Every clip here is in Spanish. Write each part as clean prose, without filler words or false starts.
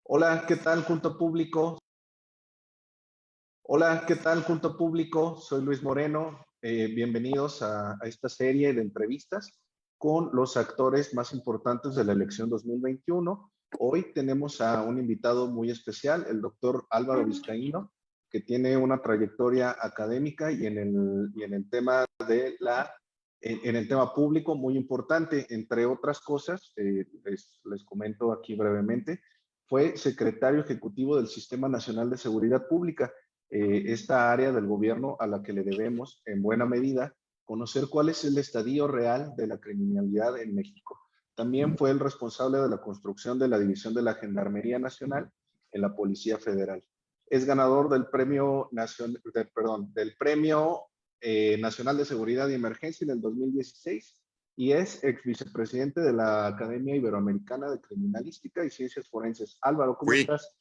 Hola, ¿qué tal, junto público? Hola, ¿qué tal, junto público? Soy Luis Moreno. Bienvenidos a esta serie de entrevistas con los actores más importantes de la elección 2021. Hoy tenemos a un invitado muy especial, el doctor Álvaro Vizcaíno, que tiene una trayectoria académica y en el tema en el tema público muy importante, entre otras cosas, les comento aquí brevemente. Fue secretario ejecutivo del Sistema Nacional de Seguridad Pública, esta área del gobierno a la que le debemos, en buena medida, conocer cuál es el estadio real de la criminalidad en México. También fue el responsable de la construcción de la División de la Gendarmería Nacional en la Policía Federal. Es ganador del Premio Nacional de Seguridad y Emergencia en el 2016 y es ex vicepresidente de la Academia Iberoamericana de Criminalística y Ciencias Forenses. Álvaro, ¿cómo Fui. estás?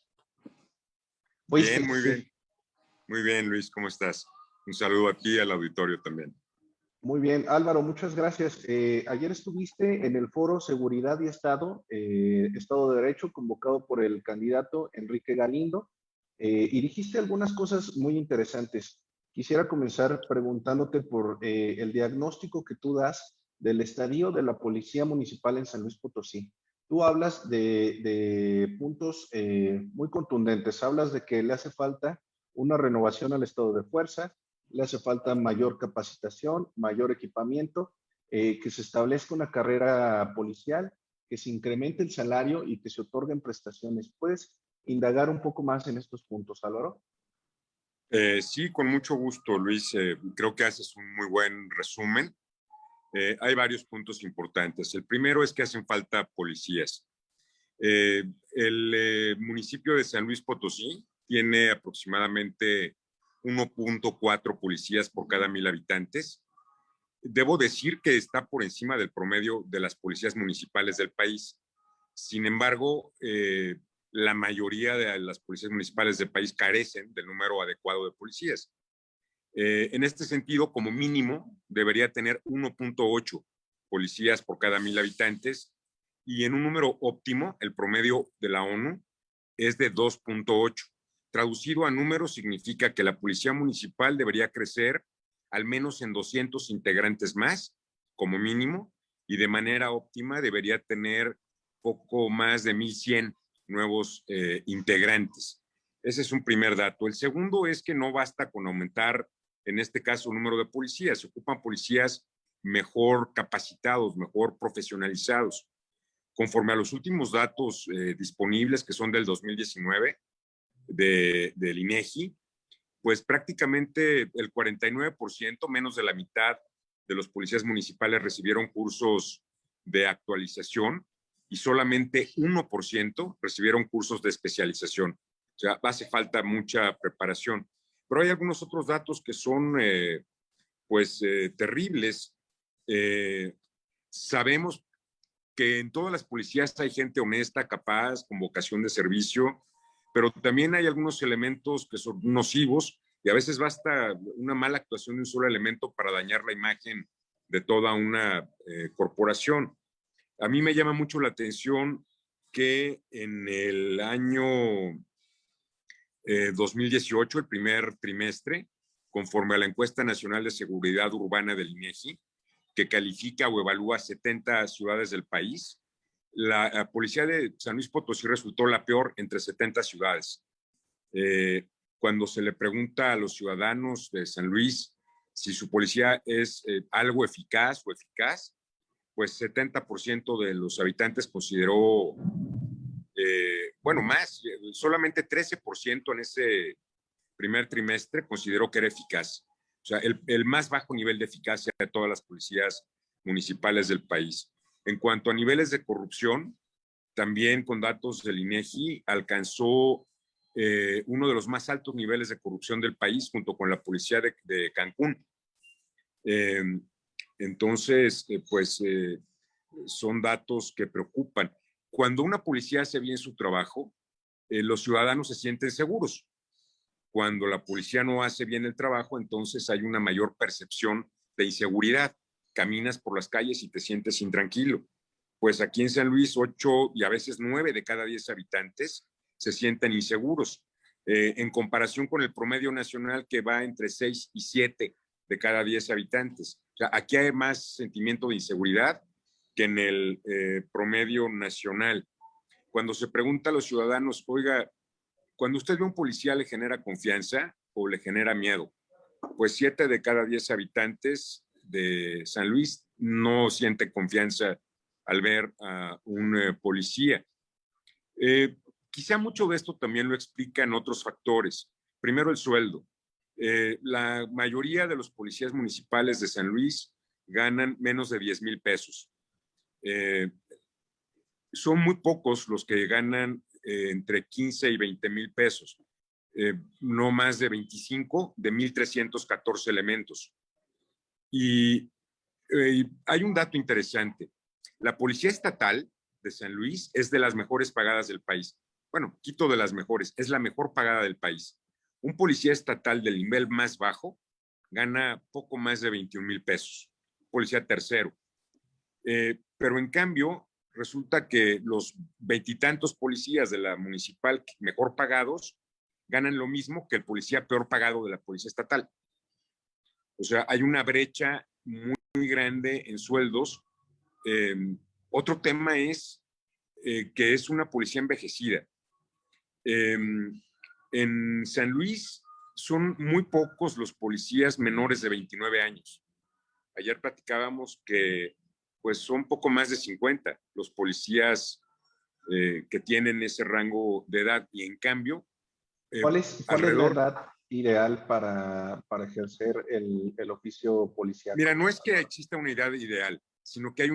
Bien, muy bien. Sí. Muy bien, Luis, ¿cómo estás? Un saludo aquí al auditorio también. Muy bien, Álvaro, muchas gracias. Ayer estuviste en el foro Seguridad y Estado, Estado de Derecho, convocado por el candidato Enrique Galindo, y dijiste algunas cosas muy interesantes. Quisiera comenzar preguntándote por el diagnóstico que tú das del estadio de la Policía Municipal en San Luis Potosí. Tú hablas de puntos muy contundentes, hablas de que le hace falta una renovación al estado de fuerza, le hace falta mayor capacitación, mayor equipamiento, que se establezca una carrera policial, que se incremente el salario y que se otorguen prestaciones. ¿Puedes indagar un poco más en estos puntos, Álvaro? Sí, con mucho gusto, Luis. Creo que haces un muy buen resumen. Hay varios puntos importantes. El primero es que hacen falta policías. El municipio de San Luis Potosí tiene aproximadamente 1.4 policías por cada 1,000 habitantes. Debo decir que está por encima del promedio de las policías municipales del país. Sin embargo, la mayoría de las policías municipales del país carecen del número adecuado de policías. En este sentido, como mínimo, debería tener 1.8 policías por cada 1,000 habitantes y en un número óptimo, el promedio de la ONU es de 2.8. Traducido a números, significa que la policía municipal debería crecer al menos en 200 integrantes más, como mínimo, y de manera óptima debería tener poco más de 1,100 nuevos integrantes. Ese es un primer dato. El segundo es que no basta con aumentar, en este caso, el número de policías. Se ocupan policías mejor capacitados, mejor profesionalizados. Conforme a los últimos datos disponibles, que son del 2019, del INEGI, pues prácticamente el 49%, menos de la mitad de los policías municipales recibieron cursos de actualización y solamente 1% recibieron cursos de especialización. O sea, hace falta mucha preparación. Pero hay algunos otros datos que son, terribles. Sabemos que en todas las policías hay gente honesta, capaz, con vocación de servicio, pero también hay algunos elementos que son nocivos y a veces basta una mala actuación de un solo elemento para dañar la imagen de toda una corporación. A mí me llama mucho la atención que en el año 2018, el primer trimestre, conforme a la encuesta nacional de seguridad urbana del INEGI, que califica o evalúa 70 ciudades del país, la policía de San Luis Potosí resultó la peor entre 70 ciudades. Cuando se le pregunta a los ciudadanos de San Luis si su policía es algo eficaz o eficaz, pues 70% de los habitantes consideró, más, solamente 13% en ese primer trimestre consideró que era eficaz. O sea, el más bajo nivel de eficacia de todas las policías municipales del país. En cuanto a niveles de corrupción, también con datos del INEGI, alcanzó uno de los más altos niveles de corrupción del país junto con la policía de Cancún. Entonces, son datos que preocupan. Cuando una policía hace bien su trabajo, los ciudadanos se sienten seguros. Cuando la policía no hace bien el trabajo, entonces hay una mayor percepción de inseguridad. Caminas por las calles y te sientes intranquilo. Pues aquí en San Luis, 8 y a veces 9 de cada 10 habitantes se sienten inseguros, en comparación con el promedio nacional que va entre 6 y 7 de cada 10 habitantes. O sea, aquí hay más sentimiento de inseguridad que en el promedio nacional. Cuando se pregunta a los ciudadanos, oiga, cuando usted ve a un policía, ¿le genera confianza o le genera miedo? Pues 7 de cada 10 habitantes de San Luis no sienten confianza al ver a un policía. Quizá mucho de esto también lo explican otros factores. Primero, el sueldo. La mayoría de los policías municipales de San Luis ganan menos de 10,000 pesos. Son muy pocos los que ganan entre 15 y 20,000 pesos. No más de 25 de 1,314 elementos. Y hay un dato interesante. La Policía Estatal de San Luis es de las mejores pagadas del país. Bueno, quito de las mejores, es la mejor pagada del país. Un policía estatal del nivel más bajo gana poco más de 21,000 pesos. Policía tercero. Pero en cambio, resulta que los veintitantos policías de la municipal mejor pagados ganan lo mismo que el policía peor pagado de la policía estatal. O sea, hay una brecha muy, muy grande en sueldos. Otro tema es que es una policía envejecida. En San Luis son muy pocos los policías menores de 29 años. Ayer platicábamos que pues son poco más de 50 los policías que tienen ese rango de edad, y en cambio ¿Cuál es la edad ideal para ejercer el oficio policial? Mira, no es que exista una edad ideal, sino que hay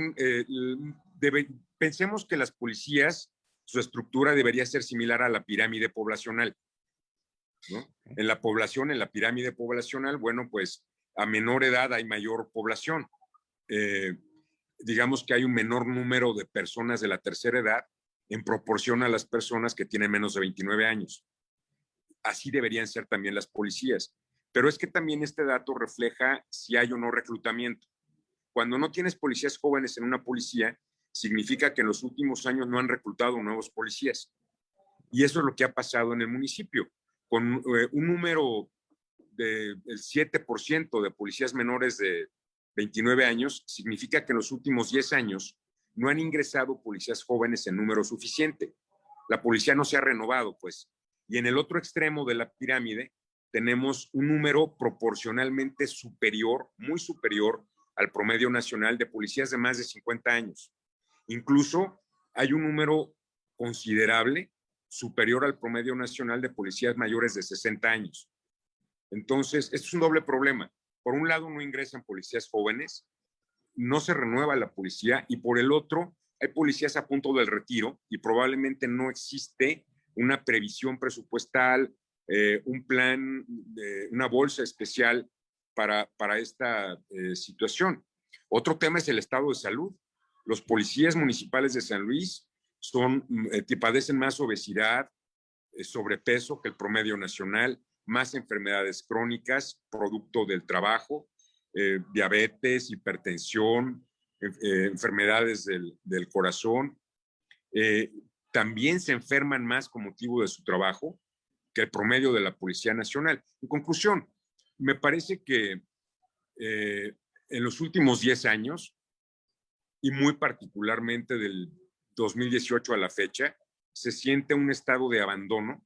pensemos que las policías, su estructura debería ser similar a la pirámide poblacional, ¿no? En la población, en la pirámide poblacional, bueno, pues a menor edad hay mayor población. Digamos que hay un menor número de personas de la tercera edad en proporción a las personas que tienen menos de 29 años. Así deberían ser también las policías. Pero es que también este dato refleja si hay o no reclutamiento. Cuando no tienes policías jóvenes en una policía, significa que en los últimos años no han reclutado nuevos policías. Y eso es lo que ha pasado en el municipio, con un número del 7% de policías menores de 29 años, significa que en los últimos 10 años no han ingresado policías jóvenes en número suficiente. La policía no se ha renovado, pues. Y en el otro extremo de la pirámide tenemos un número proporcionalmente superior, muy superior al promedio nacional de policías de más de 50 años. Incluso hay un número considerable superior al promedio nacional de policías mayores de 60 años. Entonces, esto es un doble problema. Por un lado, no ingresan policías jóvenes, no se renueva la policía, y por el otro, hay policías a punto del retiro y probablemente no existe una previsión presupuestal, un plan, una bolsa especial para esta situación. Otro tema es el estado de salud. Los policías municipales de San Luis padecen más obesidad, sobrepeso que el promedio nacional, más enfermedades crónicas, producto del trabajo, diabetes, hipertensión, enfermedades del corazón. También se enferman más con motivo de su trabajo que el promedio de la Policía Nacional. En conclusión, me parece que en los últimos 10 años, y muy particularmente del 2018 a la fecha, se siente un estado de abandono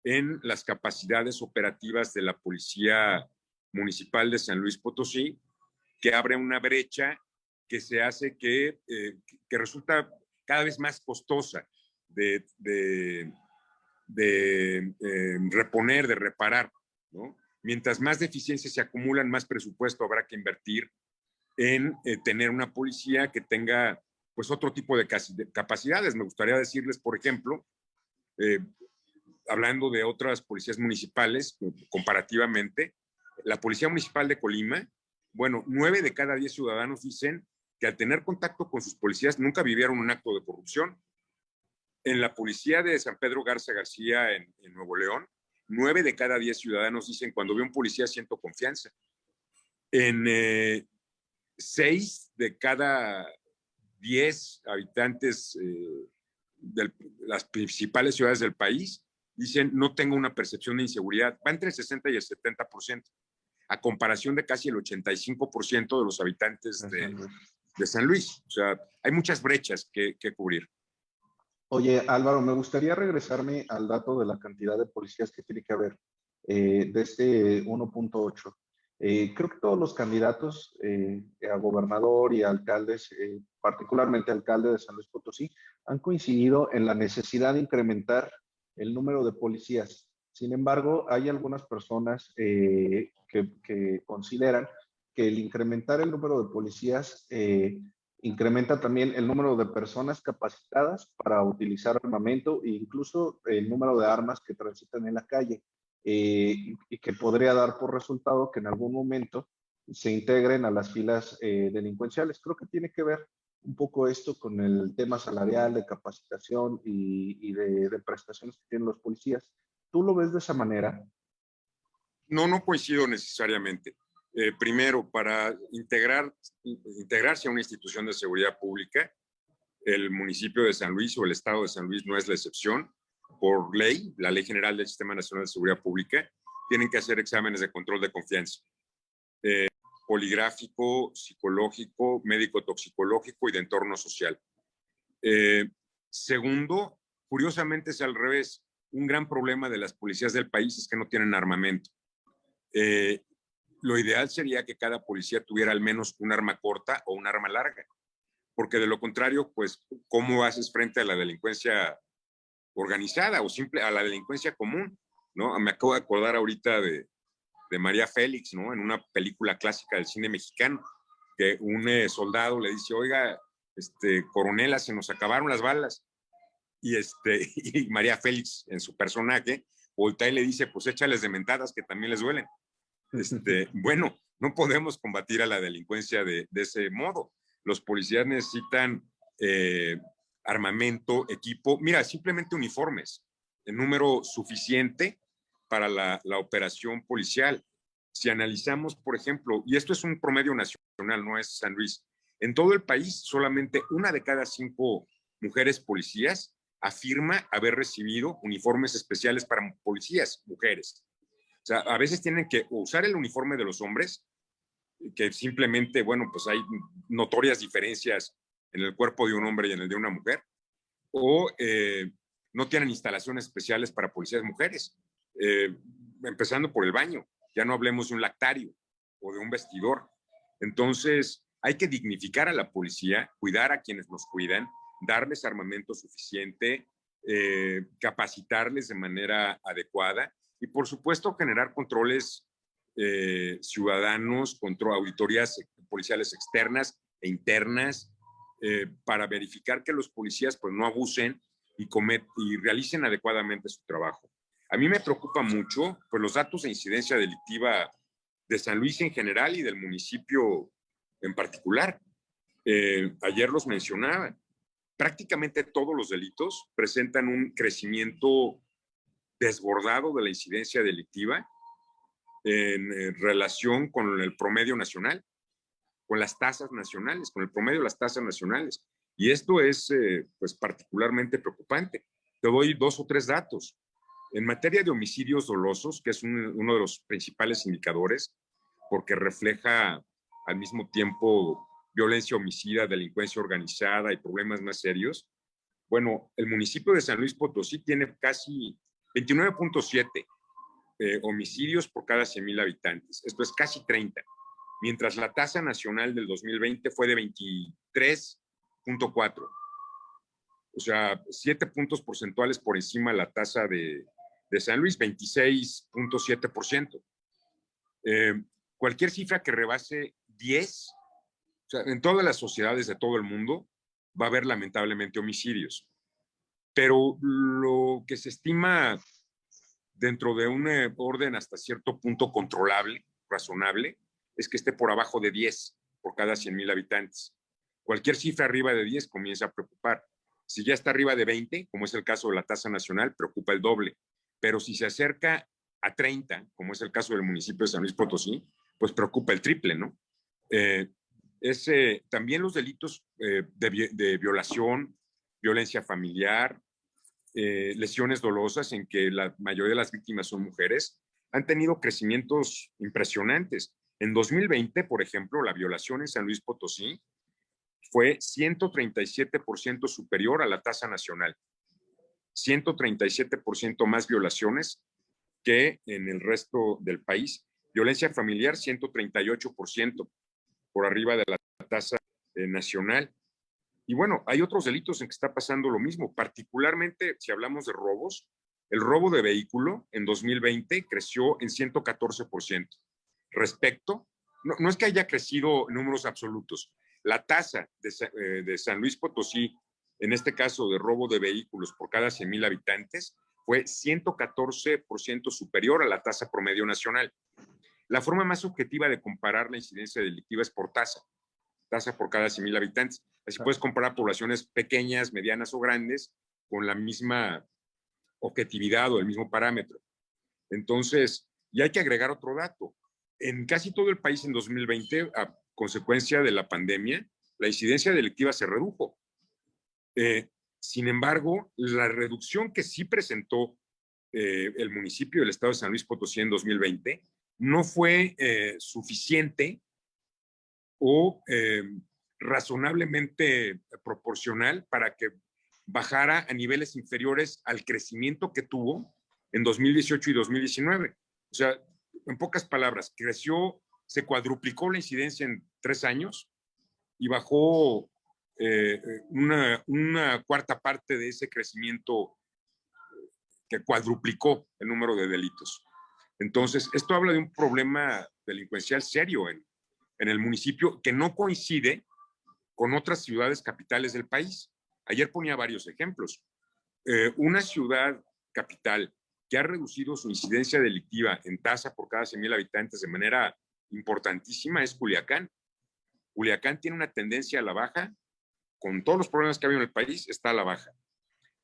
en las capacidades operativas de la Policía Municipal de San Luis Potosí, que abre una brecha que se hace que resulta cada vez más costosa de reponer, de reparar, ¿no? Mientras más deficiencias se acumulan, más presupuesto habrá que invertir en tener una policía que tenga pues otro tipo de capacidades. Me gustaría decirles, por ejemplo, hablando de otras policías municipales, comparativamente, la Policía Municipal de Colima, bueno, 9 de cada 10 ciudadanos dicen que al tener contacto con sus policías nunca vivieron un acto de corrupción. En la policía de San Pedro Garza García, en Nuevo León, 9 de cada 10 ciudadanos dicen, cuando veo un policía siento confianza. En 6 de cada 10 habitantes las principales ciudades del país, dicen no tengo una percepción de inseguridad. Va entre el 60 y el 70%, a comparación de casi el 85% de los habitantes de San Luis. O sea, hay muchas brechas que cubrir. Oye, Álvaro, me gustaría regresarme al dato de la cantidad de policías que tiene que haber de este 1.8. Creo que todos los candidatos a gobernador y a alcaldes, particularmente alcalde de San Luis Potosí, han coincidido en la necesidad de incrementar el número de policías. Sin embargo, hay algunas personas que consideran que el incrementar el número de policías incrementa también el número de personas capacitadas para utilizar armamento e incluso el número de armas que transitan en la calle, y que podría dar por resultado que en algún momento se integren a las filas delincuenciales. Creo que tiene que ver un poco esto con el tema salarial, de capacitación y de prestaciones que tienen los policías. ¿Tú lo ves de esa manera? No coincido necesariamente. Primero, para integrarse a una institución de seguridad pública, el municipio de San Luis o el estado de San Luis no es la excepción. Por ley, la Ley General del Sistema Nacional de Seguridad Pública, tienen que hacer exámenes de control de confianza. Poligráfico, psicológico, médico-toxicológico y de entorno social. Segundo, curiosamente es al revés. Un gran problema de las policías del país es que no tienen armamento. Lo ideal sería que cada policía tuviera al menos un arma corta o un arma larga, porque de lo contrario, pues, ¿cómo haces frente a la delincuencia organizada o simple, a la delincuencia común? ¿No? Me acabo de acordar ahorita de María Félix, ¿no? En una película clásica del cine mexicano, que un soldado le dice, oiga, coronela, se nos acabaron las balas. Y María Félix, en su personaje, voltea y le dice, pues échales de mentadas que también les duelen. Bueno, no podemos combatir a la delincuencia de ese modo. Los policías necesitan armamento, equipo, mira, simplemente uniformes, en número suficiente para la operación policial. Si analizamos, por ejemplo, y esto es un promedio nacional, no es San Luis, en todo el país solamente 1 de cada 5 mujeres policías afirma haber recibido uniformes especiales para policías, mujeres. O sea, a veces tienen que usar el uniforme de los hombres, que simplemente, bueno, pues hay notorias diferencias en el cuerpo de un hombre y en el de una mujer, o no tienen instalaciones especiales para policías mujeres, empezando por el baño, ya no hablemos de un lactario o de un vestidor. Entonces, hay que dignificar a la policía, cuidar a quienes nos cuidan, darles armamento suficiente, capacitarles de manera adecuada y, por supuesto, generar controles ciudadanos, auditorías policiales externas e internas, para verificar que los policías pues, no abusen y realicen adecuadamente su trabajo. A mí me preocupa mucho pues, los datos de incidencia delictiva de San Luis en general y del municipio en particular. Ayer los mencionaba. Prácticamente todos los delitos presentan un crecimiento desbordado de la incidencia delictiva en relación con el promedio nacional, con las tasas nacionales, con el promedio de las tasas nacionales. Y esto es pues particularmente preocupante. Te doy 2 o 3 datos. En materia de homicidios dolosos, que es uno de los principales indicadores, porque refleja al mismo tiempo violencia homicida, delincuencia organizada y problemas más serios. Bueno, el municipio de San Luis Potosí tiene casi 29.7 homicidios por cada 100,000 habitantes. Esto es casi 30, mientras la tasa nacional del 2020 fue de 23.4. O sea, 7 puntos porcentuales por encima de la tasa de San Luis, 26.7%. Cualquier cifra que rebase 10, o sea, en todas las sociedades de todo el mundo va a haber lamentablemente homicidios. Pero lo que se estima dentro de un orden hasta cierto punto controlable, razonable, es que esté por abajo de 10 por cada 100,000 habitantes. Cualquier cifra arriba de 10 comienza a preocupar. Si ya está arriba de 20, como es el caso de la tasa nacional, preocupa el doble. Pero si se acerca a 30, como es el caso del municipio de San Luis Potosí, pues preocupa el triple, ¿no? También los delitos de violación, violencia familiar, lesiones dolosas, en que la mayoría de las víctimas son mujeres, han tenido crecimientos impresionantes. En 2020, por ejemplo, la violación en San Luis Potosí fue 137% superior a la tasa nacional. 137% más violaciones que en el resto del país. Violencia familiar, 138%, por arriba de la tasa nacional. Y bueno, hay otros delitos en que está pasando lo mismo, particularmente si hablamos de robos. El robo de vehículo en 2020 creció en 114%. Respecto, no es que haya crecido en números absolutos, la tasa de San Luis Potosí, en este caso de robo de vehículos por cada 100,000 habitantes, fue 114% superior a la tasa promedio nacional. La forma más objetiva de comparar la incidencia delictiva es por tasa por cada 100,000 habitantes. Así puedes comparar poblaciones pequeñas, medianas o grandes con la misma objetividad o el mismo parámetro. Entonces, y hay que agregar otro dato. En casi todo el país en 2020, a consecuencia de la pandemia, la incidencia delictiva se redujo. Sin embargo, la reducción que sí presentó el municipio del estado de San Luis Potosí en 2020 no fue suficiente o razonablemente proporcional para que bajara a niveles inferiores al crecimiento que tuvo en 2018 y 2019. O sea, en pocas palabras, creció, se cuadruplicó la incidencia en 3 años y bajó una cuarta parte de ese crecimiento que cuadruplicó el número de delitos. Entonces, esto habla de un problema delincuencial serio en el municipio que no coincide con otras ciudades capitales del país. Ayer ponía varios ejemplos. Una ciudad capital que ha reducido su incidencia delictiva en tasa por cada 100,000 habitantes de manera importantísima es Culiacán. Culiacán tiene una tendencia a la baja, con todos los problemas que ha habido en el país, está a la baja.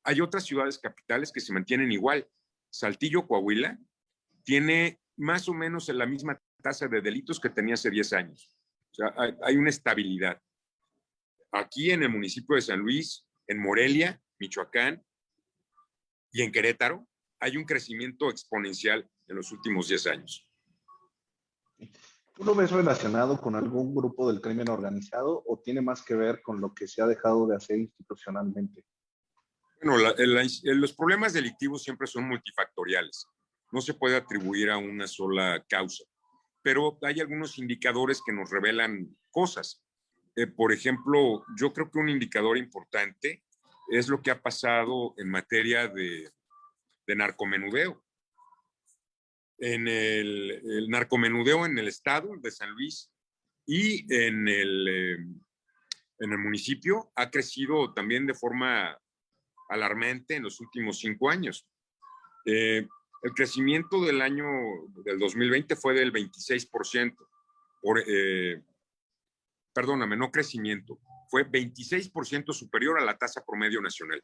Hay otras ciudades capitales que se mantienen igual. Saltillo, Coahuila, tiene más o menos la misma tasa de delitos que tenía hace 10 años. O sea, hay una estabilidad. Aquí en el municipio de San Luis, en Morelia, Michoacán y en Querétaro, hay un crecimiento exponencial en los últimos 10 años. ¿Tú lo ves relacionado con algún grupo del crimen organizado o tiene más que ver con lo que se ha dejado de hacer institucionalmente? Bueno, los problemas delictivos siempre son multifactoriales. No se puede atribuir a una sola causa, pero hay algunos indicadores que nos revelan cosas. Por ejemplo, yo creo que un indicador importante es lo que ha pasado en materia de narcomenudeo. En el narcomenudeo en el estado de San Luis y en el municipio ha crecido también de forma alarmante en los últimos 5 años. El crecimiento del 2020 fue del 26%. Perdóname, no crecimiento, fue 26% superior a la tasa promedio nacional.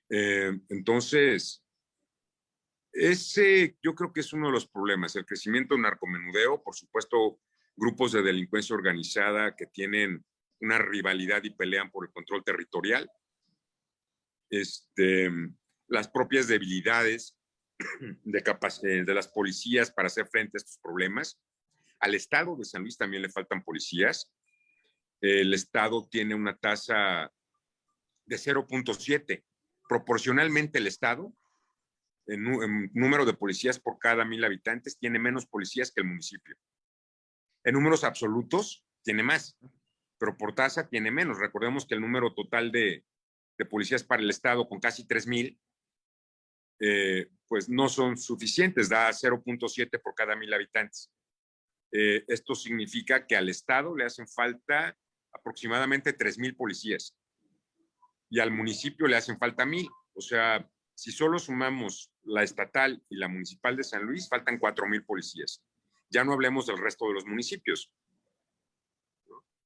Entonces, ese yo creo que es uno de los problemas, el crecimiento del narcomenudeo, por supuesto, grupos de delincuencia organizada que tienen una rivalidad y pelean por el control territorial, las propias debilidades de las policías para hacer frente a estos problemas. Al estado de San Luis también le faltan policías. El estado tiene una tasa de 0.7. Proporcionalmente el estado, en número de policías por cada 1,000 habitantes, tiene menos policías que el municipio. En números absolutos tiene más, pero por tasa tiene menos. Recordemos que el número total de policías para el estado, con casi 3,000, pues no son suficientes, da 0.7 por cada 1,000 habitantes. Esto significa que al estado le hacen falta aproximadamente 3,000 policías y al municipio le hacen falta 1,000. O sea, si solo sumamos la estatal y la municipal de San Luis, faltan 4,000 policías. Ya no hablemos del resto de los municipios.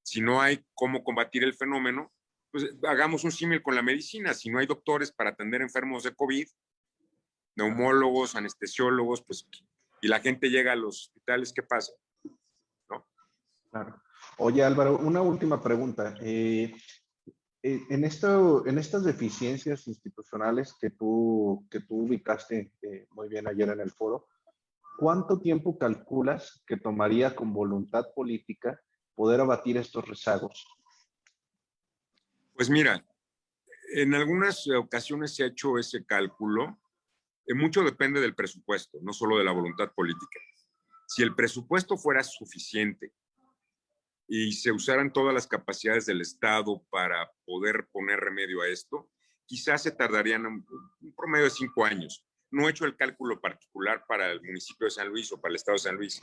Si no hay cómo combatir el fenómeno, pues hagamos un símil con la medicina. Si no hay doctores para atender enfermos de COVID, neumólogos, anestesiólogos, pues, y la gente llega a los hospitales, ¿qué pasa? ¿No? Claro. Oye, Álvaro, una última pregunta. En estas deficiencias institucionales que tú ubicaste muy bien ayer en el foro, ¿cuánto tiempo calculas que tomaría con voluntad política poder abatir estos rezagos? Pues mira, en algunas ocasiones se ha hecho ese cálculo. Mucho depende del presupuesto, no solo de la voluntad política. Si el presupuesto fuera suficiente y se usaran todas las capacidades del Estado para poder poner remedio a esto, quizás se tardarían un promedio de 5 años. No he hecho el cálculo particular para el municipio de San Luis o para el estado de San Luis,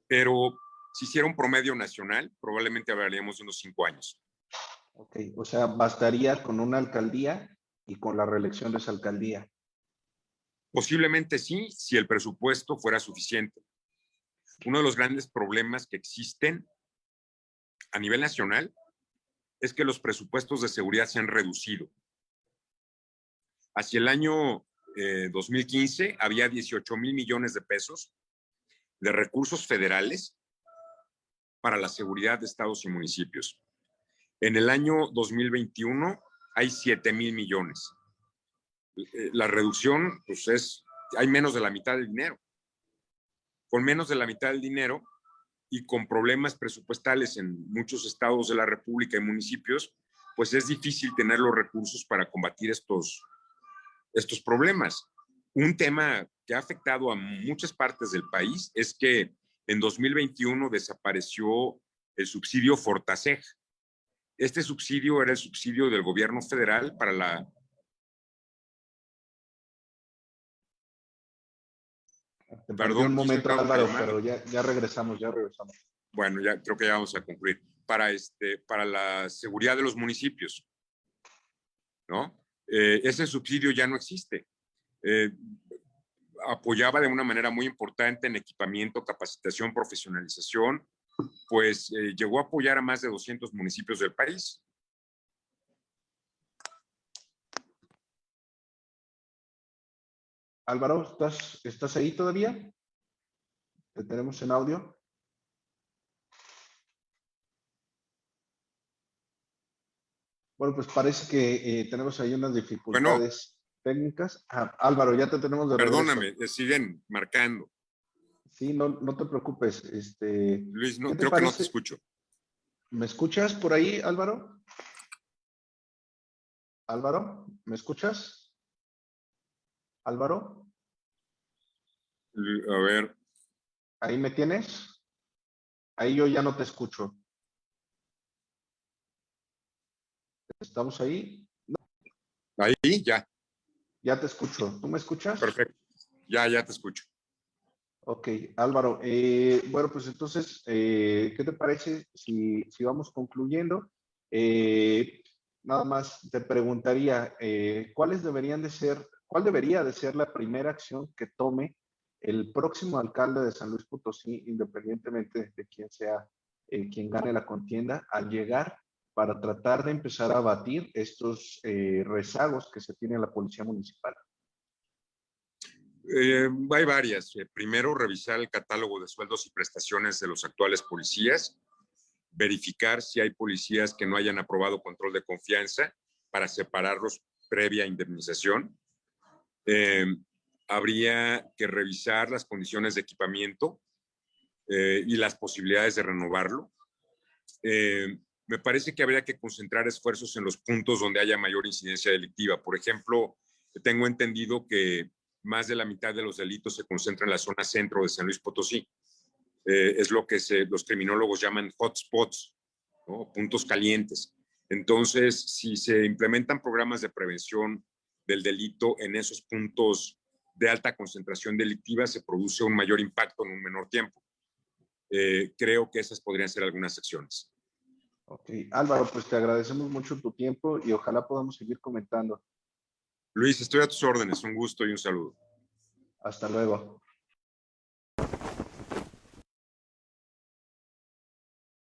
pero si hiciera un promedio nacional, probablemente hablaríamos de unos 5 años. Ok, o sea, bastaría con una alcaldía y con la reelección de esa alcaldía. Posiblemente sí, si el presupuesto fuera suficiente. Uno de los grandes problemas que existen a nivel nacional es que los presupuestos de seguridad se han reducido. Hacia el año 2015 había 18,000 millones de pesos de recursos federales para la seguridad de estados y municipios. En el año 2021 hay 7,000 millones. La reducción, pues hay menos de la mitad del dinero. Con menos de la mitad del dinero y con problemas presupuestales en muchos estados de la República y municipios, pues es difícil tener los recursos para combatir estos problemas. Un tema que ha afectado a muchas partes del país es que en 2021 desapareció el subsidio Fortaseg. Este subsidio era el subsidio del gobierno federal para la... Te perdí un Perdón, quise momento, entrar otra Álvaro, llamada. pero ya regresamos, ya regresamos. Bueno, ya creo que ya vamos a concluir. Para la seguridad de los municipios, ¿no? Ese subsidio ya no existe. Apoyaba de una manera muy importante en equipamiento, capacitación, profesionalización, pues llegó a apoyar a más de 200 municipios del país. Álvaro, ¿estás ahí todavía? ¿Te tenemos en audio? Bueno, pues parece que tenemos ahí unas Bueno, dificultades técnicas. Álvaro, ya te tenemos de regreso. perdóname, siguen marcando. Sí, no te preocupes. Luis, ¿Qué te creo que no te parece? escucho. ¿Me escuchas por ahí, Álvaro? Álvaro, ¿me escuchas? Álvaro, A ver, ¿ahí me tienes? Ahí yo ya no te escucho. ¿Estamos ahí? ahí ya, Ya te escucho. ¿Tú me escuchas? perfecto. Ya te escucho. Ok, Álvaro. Bueno, pues entonces, ¿qué te parece si vamos concluyendo? Nada más te preguntaría, ¿cuál debería de ser la primera acción que tome el próximo alcalde de San Luis Potosí, independientemente de quién sea quien gane la contienda, al llegar para tratar de empezar a abatir estos rezagos que se tiene en la policía municipal? Hay varias. Primero, revisar el catálogo de sueldos y prestaciones de los actuales policías, verificar si hay policías que no hayan aprobado control de confianza para separarlos previa indemnización. Habría que revisar las condiciones de equipamiento y las posibilidades de renovarlo. Me parece que habría que concentrar esfuerzos en los puntos donde haya mayor incidencia delictiva. Por ejemplo, tengo entendido que más de la mitad de los delitos se concentran en la zona centro de San Luis Potosí. Es lo que los criminólogos llaman hotspots, ¿no? Puntos calientes. Entonces, si se implementan programas de prevención del delito en esos puntos de alta concentración delictiva, se produce un mayor impacto en un menor tiempo. Creo que esas podrían ser algunas acciones. Ok, Álvaro, pues te agradecemos mucho tu tiempo y ojalá podamos seguir comentando. Luis, estoy a tus órdenes. Un gusto y un saludo. Hasta luego.